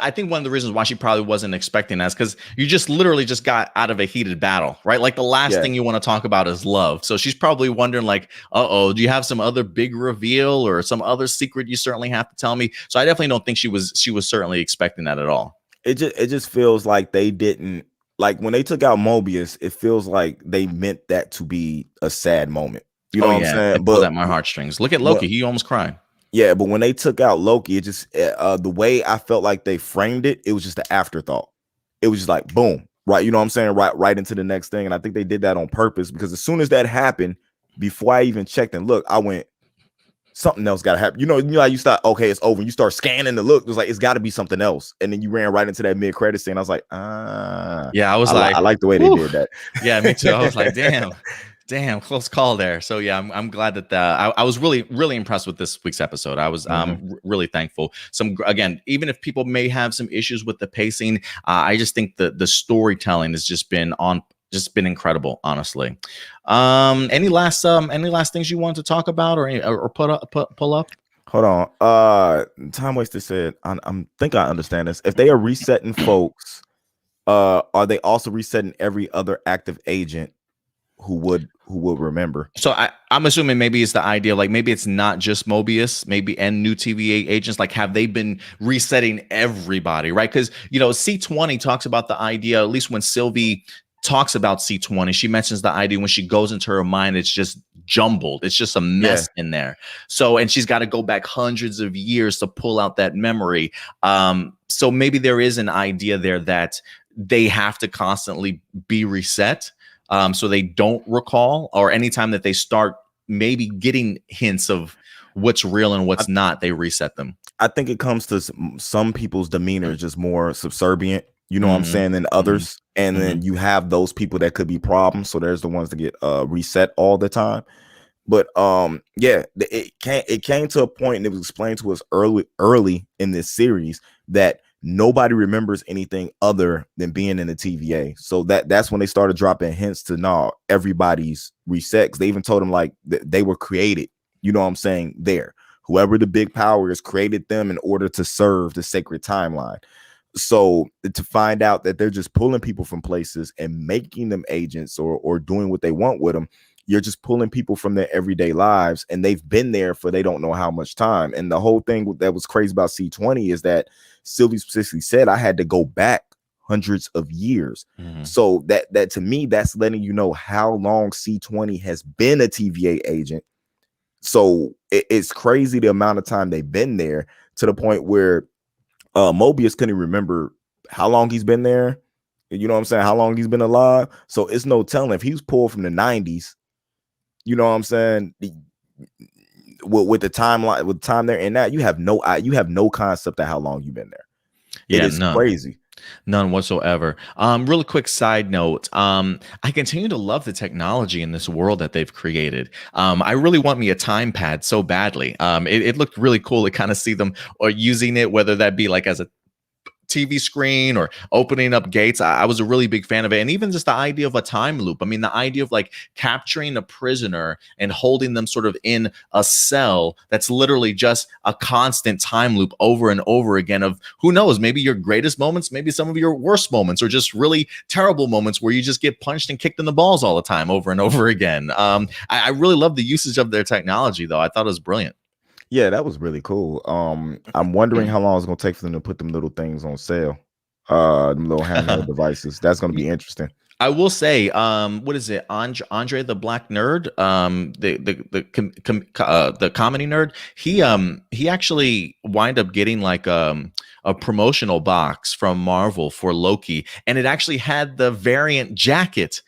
I think one of the reasons why she probably wasn't expecting that is because you just literally just got out of a heated battle, right? Like the last thing you want to talk about is love. So she's probably wondering like, do you have some other big reveal or some other secret you certainly have to tell me? So I definitely don't think she was certainly expecting that at all. It just feels like they didn't, like when they took out Mobius, it feels like they meant that to be a sad moment. You know what I'm saying? But at my heartstrings. Look at Loki. He almost cried. Yeah, but when they took out Loki, it just the way I felt like they framed it, it was just an afterthought. It was just like boom, right? You know what I'm saying? Right into the next thing. And I think they did that on purpose, because as soon as that happened, before I even checked and looked, I went, something else got to happen. You know, you start, okay, it's over. You start scanning the look. It was like, it's got to be something else. And then you ran right into that mid-credit scene. I was like, yeah, I was like, I like the way they did that. Yeah, me too. I was like, damn, close call there. So yeah, I'm glad that I was really impressed with this week's episode. I was really thankful. Again, even if people may have some issues with the pacing, I just think the storytelling has just been incredible, honestly. Any last things you want to talk about or pull up? Hold on. Time Waster said, I think I understand this. If they are resetting folks, are they also resetting every other active agent who would remember? So I'm assuming maybe it's the idea, like maybe it's not just Mobius, maybe and new TVA agents. Like, have they been resetting everybody, right? Because C20 talks about the idea, at least when Sylvie talks about C20, she mentions the idea when she goes into her mind, it's just jumbled. It's just a mess in there. So, and she's got to go back hundreds of years to pull out that memory. So maybe there is an idea there that they have to constantly be reset, so they don't recall, or anytime that they start maybe getting hints of what's real and what's not, they reset them. I think it comes to some people's demeanor is just more subservient, you know what I'm saying, than others. And then you have those people that could be problems. So there's the ones that get reset all the time. But yeah, it came to a point, and it was explained to us early in this series that nobody remembers anything other than being in the TVA. So that's when they started dropping hints to everybody's reset. Because they even told them like they were created, you know what I'm saying, there. Whoever the big power is created them in order to serve the sacred timeline. So to find out that they're just pulling people from places and making them agents or doing what they want with them, you're just pulling people from their everyday lives, and they've been there for they don't know how much time. And the whole thing that was crazy about C20 is that Sylvie specifically said I had to go back hundreds of years. So that to me, that's letting you know how long C20 has been a TVA agent. So it's crazy the amount of time they've been there, to the point where Mobius couldn't remember how long he's been there. You know what I'm saying? How long he's been alive. So it's no telling if he was pulled from the 90s. You know what I'm saying? With the timeline, with time there and that, you have no concept of how long you've been there. Yeah, it is crazy. None whatsoever. Really quick side note. I continue to love the technology in this world that they've created. I really want me a time pad so badly. It looked really cool to kind of see them or using it, whether that be like as a TV screen or opening up gates. I was a really big fan of it. And even just the idea of a time loop. I mean, the idea of like capturing a prisoner and holding them sort of in a cell that's literally just a constant time loop over and over again of, who knows, maybe your greatest moments, maybe some of your worst moments, or just really terrible moments where you just get punched and kicked in the balls all the time over and over again. I really love the usage of their technology, though. I thought it was brilliant. Yeah, that was really cool. I'm wondering how long it's gonna take for them to put them little things on sale. Them little handheld devices. That's gonna be interesting. I will say, what is it? Andre the Black Nerd, the comedy nerd. He actually wind up getting like a promotional box from Marvel for Loki, and it actually had the variant jacket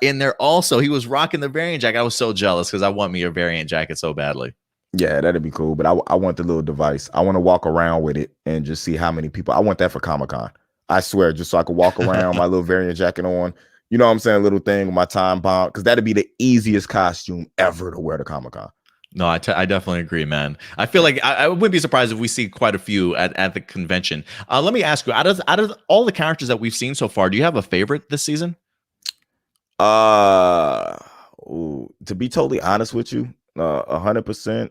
in there. Also, he was rocking the variant jacket. I was so jealous because I want me a variant jacket so badly. Yeah, that'd be cool. But I want the little device. I want to walk around with it and just see how many people. I want that for Comic-Con. I swear, just so I could walk around my little variant jacket on. You know what I'm saying? A little thing with my time bomb, because that'd be the easiest costume ever to wear to Comic-Con. No, I definitely agree, man. I feel like I wouldn't be surprised if we see quite a few at the convention. Let me ask you, out of all the characters that we've seen so far, do you have a favorite this season? To be totally honest with you, 100%.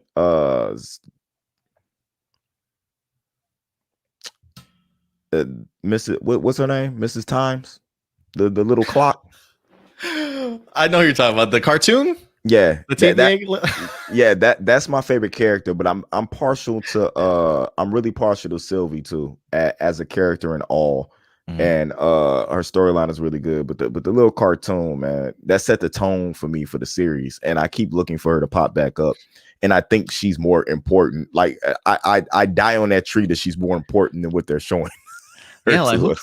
Mrs. What's her name? Mrs. Times, the little clock. I know you're talking about the cartoon. Yeah, the that's my favorite character. But I'm partial to I'm really partial to Sylvie too, as a character in all. And her storyline is really good, but the little cartoon, man, that set the tone for me for the series, and I keep looking for her to pop back up, and I think she's more important. Like I die on that tree that she's more important than what they're showing. Yeah, like who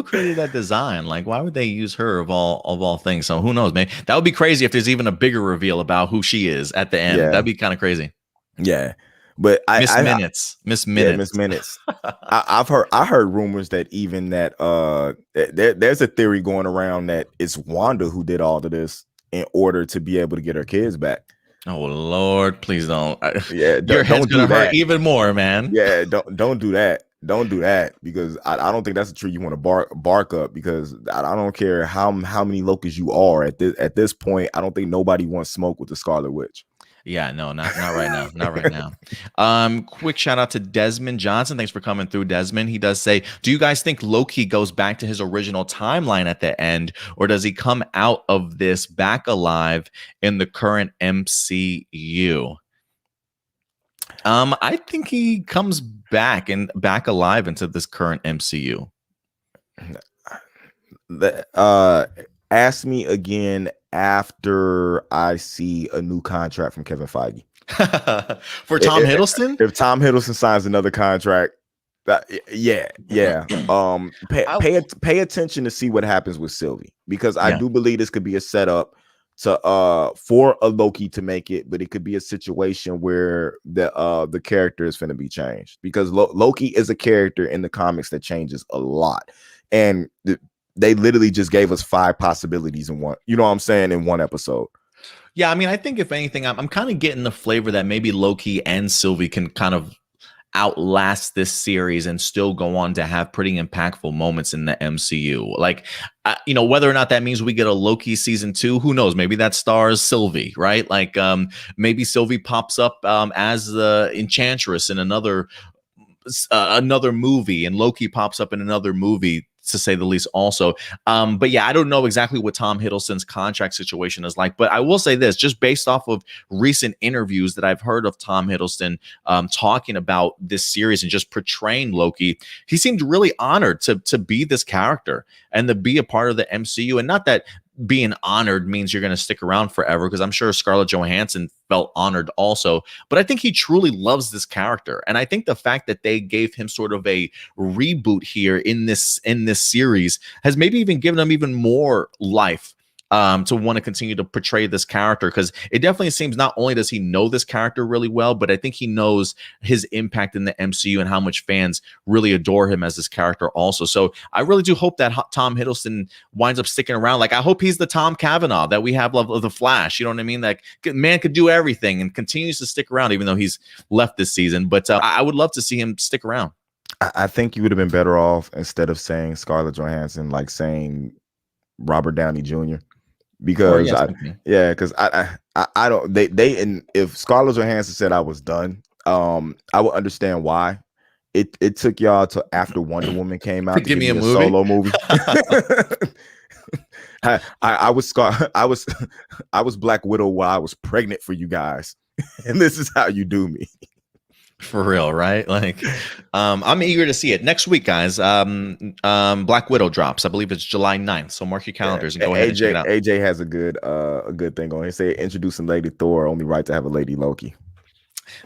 created that design? Like, why would they use her of all things? So who knows, man? That would be crazy if there's even a bigger reveal about who she is at the end. That'd be kind of crazy. Yeah. But Miss Minutes. I heard rumors that even that there's a theory going around that it's Wanda who did all of this in order to be able to get her kids back. Oh Lord, please don't. Yeah, your head's gonna hurt even more, man. Yeah, don't do that. Don't do that, because I don't think that's a tree you want to bark up, because I don't care how many Lokis you are at this point. I don't think nobody wants smoke with the Scarlet Witch. Yeah, no, not right now. Not right now. Quick shout out to Desmond Johnson. Thanks for coming through, Desmond. He does say, do you guys think Loki goes back to his original timeline at the end, or does he come out of this back alive in the current MCU? I think he comes back alive into this current MCU. Ask me again after I see a new contract from Kevin Feige. For Tom Hiddleston? If Tom Hiddleston signs another contract, yeah. Pay attention to see what happens with Sylvie, because I do believe this could be a setup to for a Loki to make it, but it could be a situation where the character is going to be changed, because Loki is a character in the comics that changes a lot, and they literally just gave us 5 possibilities in one. You know what I'm saying? In one episode. Yeah, I mean, I think if anything, I'm kind of getting the flavor that maybe Loki and Sylvie can kind of outlast this series and still go on to have pretty impactful moments in the MCU. Like, whether or not that means we get a Loki season 2, who knows? Maybe that stars Sylvie, right? Like, maybe Sylvie pops up as the Enchantress in another movie, and Loki pops up in another movie, to say the least, also. But yeah, I don't know exactly what Tom Hiddleston's contract situation is like, but I will say this, just based off of recent interviews that I've heard of Tom Hiddleston talking about this series and just portraying Loki, he seemed really honored to be this character and to be a part of the MCU. And not that being honored means you're going to stick around forever, because I'm sure Scarlett Johansson felt honored also, but I think he truly loves this character. And I think the fact that they gave him sort of a reboot here in this series has maybe even given him even more life to want to continue to portray this character, because it definitely seems not only does he know this character really well, but I think he knows his impact in the MCU and how much fans really adore him as this character also. So I really do hope that Tom Hiddleston winds up sticking around. Like, I hope he's the Tom Cavanaugh that we have of the Flash. You know what I mean? That man could do everything and continues to stick around, even though he's left this season. But I would love to see him stick around. I think you would have been better off, instead of saying Scarlett Johansson, like saying Robert Downey Jr. Because I don't, and if Scarlett Johansson said I was done, I would understand why. It took y'all till after Wonder Woman came out to give me a solo movie. I was Black Widow while I was pregnant for you guys, and this is how you do me. For real, right? Like, I'm eager to see it next week, guys. Black Widow drops. I believe it's July 9th. So mark your calendars and go ahead and check it out. AJ has a good thing on. He said introducing Lady Thor, only right to have a Lady Loki.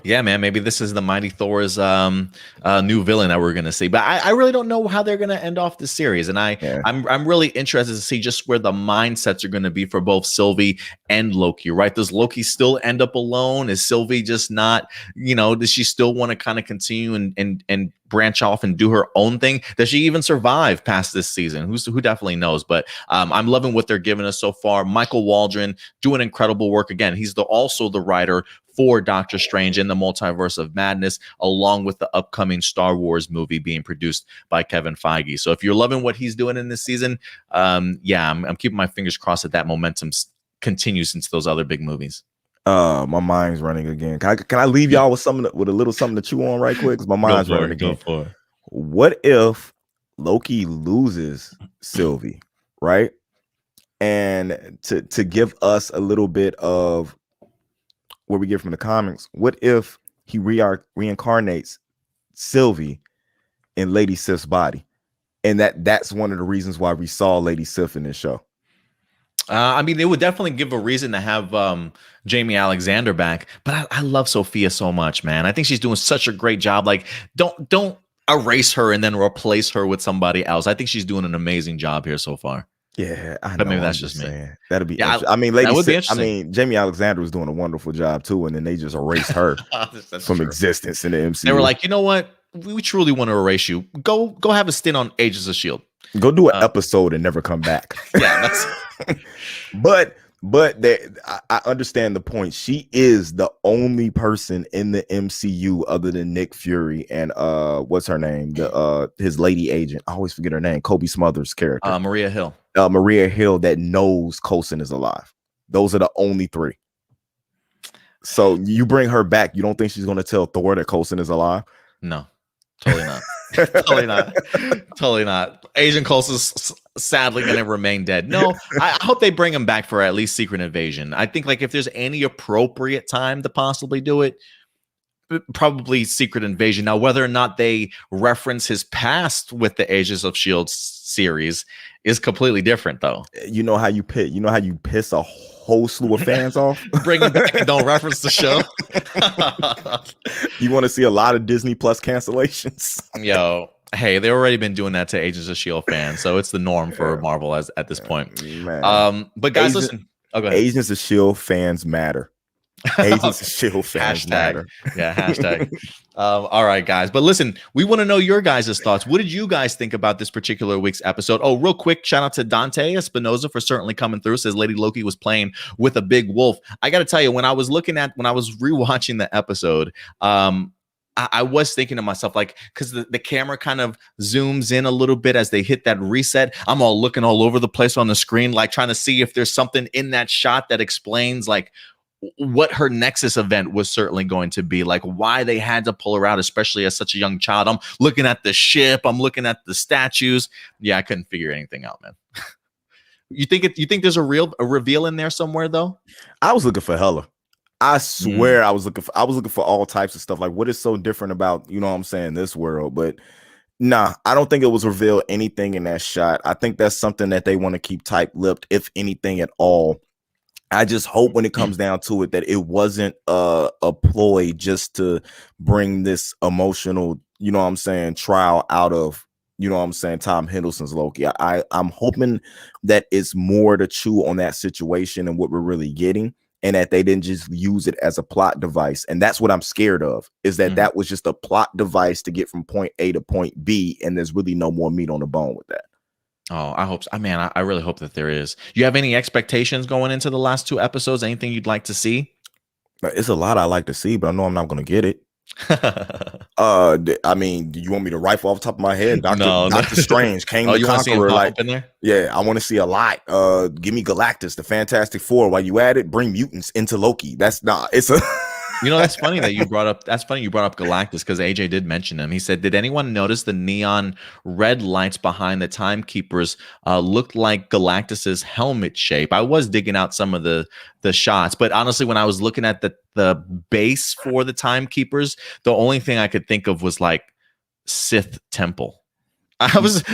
Yeah, man, maybe this is the Mighty Thor's new villain that we're gonna see. But I really don't know how they're gonna end off the series, and I'm really interested to see just where the mindsets are gonna be for both Sylvie and Loki. Right? Does Loki still end up alone? Is Sylvie just not? Does she still want to kind of continue and branch off and do her own thing? Does she even survive past this season? Who definitely knows? But I'm loving what they're giving us so far. Michael Waldron doing incredible work again. He's also the writer for Doctor Strange in the Multiverse of Madness, along with the upcoming Star Wars movie being produced by Kevin Feige. So if you're loving what he's doing in this season, I'm keeping my fingers crossed that momentum continues into those other big movies. My mind's running again. Can I leave y'all with a little something to chew on right quick? Because my mind's running again. What if Loki loses Sylvie, right? And to give us a little bit of what we get from the comics, what if he reincarnates Sylvie in Lady Sif's body, and that's one of the reasons why we saw Lady Sif in this show? I mean, it would definitely give a reason to have Jamie Alexander back, but I love Sophia so much, man. I think she's doing such a great job. Like, don't erase her and then replace her with somebody else. I think she's doing an amazing job here so far. Yeah, I know. But maybe that's just me. That'd be. Yeah, I mean, Jamie Alexander was doing a wonderful job too, and then they just erased her from existence in the MCU. They were like, you know what? We truly want to erase you. Go have a stint on Agents of S.H.I.E.L.D. Go do an episode and never come back. Yeah, that's. But I understand the point. She is the only person in the MCU other than Nick Fury and what's her name? His lady agent. I always forget her name. Kobe Smulders' character. Maria Hill. Maria Hill, that knows Coulson is alive. Those are the only 3. So you bring her back. You don't think she's going to tell Thor that Coulson is alive? No, totally not. Totally not. Agent Coulson's sadly going to remain dead. No, I hope they bring him back for at least Secret Invasion. I think, like, if there's any appropriate time to possibly do it, probably Secret Invasion. Now, whether or not they reference his past with the Agents of Shield series is completely different, though. You know how you piss a whole slew of fans off? Bring it back and don't reference the show. You want to see a lot of Disney Plus cancellations? Yo, hey, they've already been doing that to Agents of Shield fans, so it's the norm for Marvel at this point. Man. But guys, listen. Oh, go ahead. Agents of Shield fans matter. Agents of Shield fans matter. Yeah, hashtag. All right, guys. But listen, we want to know your guys' thoughts. What did you guys think about this particular week's episode? Oh, real quick, shout out to Dante Espinoza for certainly coming through. Says Lady Loki was playing with a big wolf. I got to tell you, when I was rewatching the episode, I was thinking to myself, like, because the camera kind of zooms in a little bit as they hit that reset. I'm all looking all over the place on the screen, like trying to see if there's something in that shot that explains, like, what her Nexus event was certainly going to be, like why they had to pull her out, especially as such a young child. I'm looking at the ship, I'm looking at the statues. Yeah, I couldn't figure anything out, man. You think there's a reveal in there somewhere, though? I was looking for hella. I swear I was looking for all types of stuff. Like, what is so different about, you know what I'm saying, this world? But nah, I don't think it was revealed anything in that shot. I think that's something that they want to keep tight-lipped, if anything at all. I just hope when it comes down to it that it wasn't a ploy just to bring this emotional, you know what I'm saying, trial out of, you know what I'm saying, Tom Hiddleston's Loki. I'm hoping that it's more to chew on that situation and what we're really getting, and that they didn't just use it as a plot device. And that's what I'm scared of, is that that was just a plot device to get from point A to point B, and there's really no more meat on the bone with that. Oh, I hope so. Man, I really hope that there is. You have any expectations going into the last 2 episodes? Anything you'd like to see? It's a lot I like to see, but I know I'm not going to get it. I mean, do you want me to rifle off the top of my head? Doctor Strange came to Conqueror. Like, in there? Yeah, I want to see a lot. Give me Galactus, the Fantastic Four. While you at it, bring mutants into Loki. That's not. It's a. You know, that's funny that you brought up. That's funny you brought up Galactus, because AJ did mention him. He said, "Did anyone notice the neon red lights behind the Timekeepers looked like Galactus's helmet shape?" I was digging out some of the shots, but honestly, when I was looking at the base for the Timekeepers, the only thing I could think of was like Sith Temple.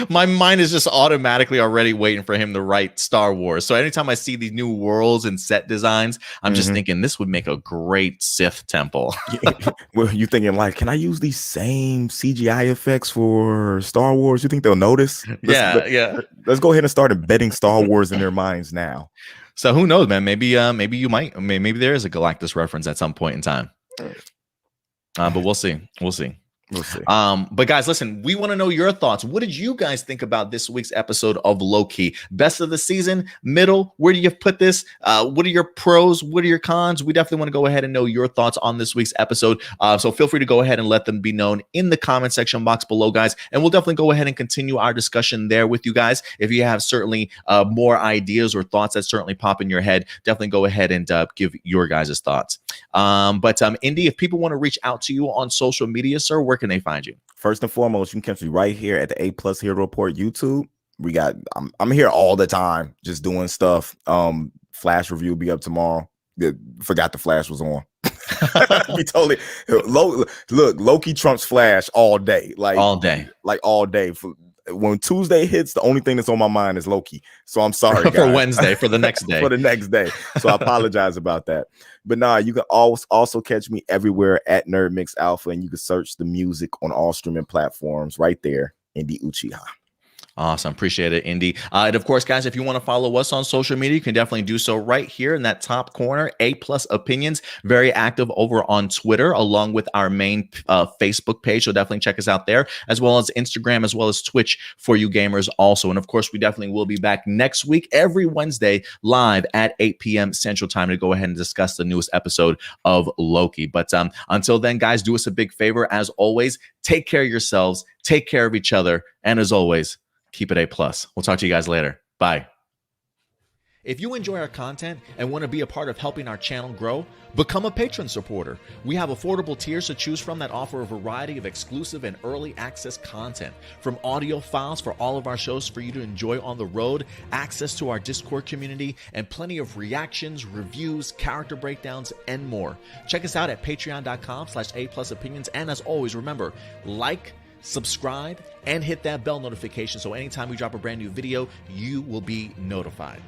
My mind is just automatically already waiting for him to write Star Wars. So anytime I see these new worlds and set designs, I'm just thinking this would make a great Sith temple. Well, you thinking like, can I use these same CGI effects for Star Wars? You think they'll notice? Let's go ahead and start embedding Star Wars in their minds now. So who knows, man? Maybe you might. Maybe there is a Galactus reference at some point in time. But we'll see. We'll see. But guys, listen, we want to know your thoughts. What did you guys think about this week's episode of Loki? Best of the season, middle, where do you put this? What are your pros? What are your cons? We definitely want to go ahead and know your thoughts on this week's episode. So feel free to go ahead and let them be known in the comment section box below, guys. And we'll definitely go ahead and continue our discussion there with you guys. If you have certainly more ideas or thoughts that certainly pop in your head, definitely go ahead and give your guys' thoughts. But Indy, if people want to reach out to you on social media, sir, where can they find you? First and foremost, you can catch me right here at the APlus Hero Report YouTube. I'm here all the time, just doing stuff. Flash review will be up tomorrow. Forgot the Flash was on. We totally look. Loki trumps Flash all day, like all day. When Tuesday hits, the only thing that's on my mind is Loki. So I'm sorry, guys. For Wednesday, for the next day. For the next day. So I apologize about that. But nah, you can also catch me everywhere at Nerd Mix Alpha, and you can search the music on all streaming platforms right there in the Uchiha. Awesome. Appreciate it, Indy. And of course, guys, if you want to follow us on social media, you can definitely do so right here in that top corner. APlus Opinions, very active over on Twitter, along with our main Facebook page. So definitely check us out there, as well as Instagram, as well as Twitch for you gamers also. And of course, we definitely will be back next week, every Wednesday, live at 8 p.m. Central Time to go ahead and discuss the newest episode of Loki. But until then, guys, do us a big favor. As always, take care of yourselves, take care of each other, and as always, keep it A+. We'll talk to you guys later. Bye. If you enjoy our content and want to be a part of helping our channel grow, become a patron supporter. We have affordable tiers to choose from that offer a variety of exclusive and early access content, from audio files for all of our shows for you to enjoy on the road, access to our Discord community, and plenty of reactions, reviews, character breakdowns, and more. Check us out at patreon.com/aplusopinions. And as always, remember, like, subscribe, and hit that bell notification so anytime we drop a brand new video, you will be notified.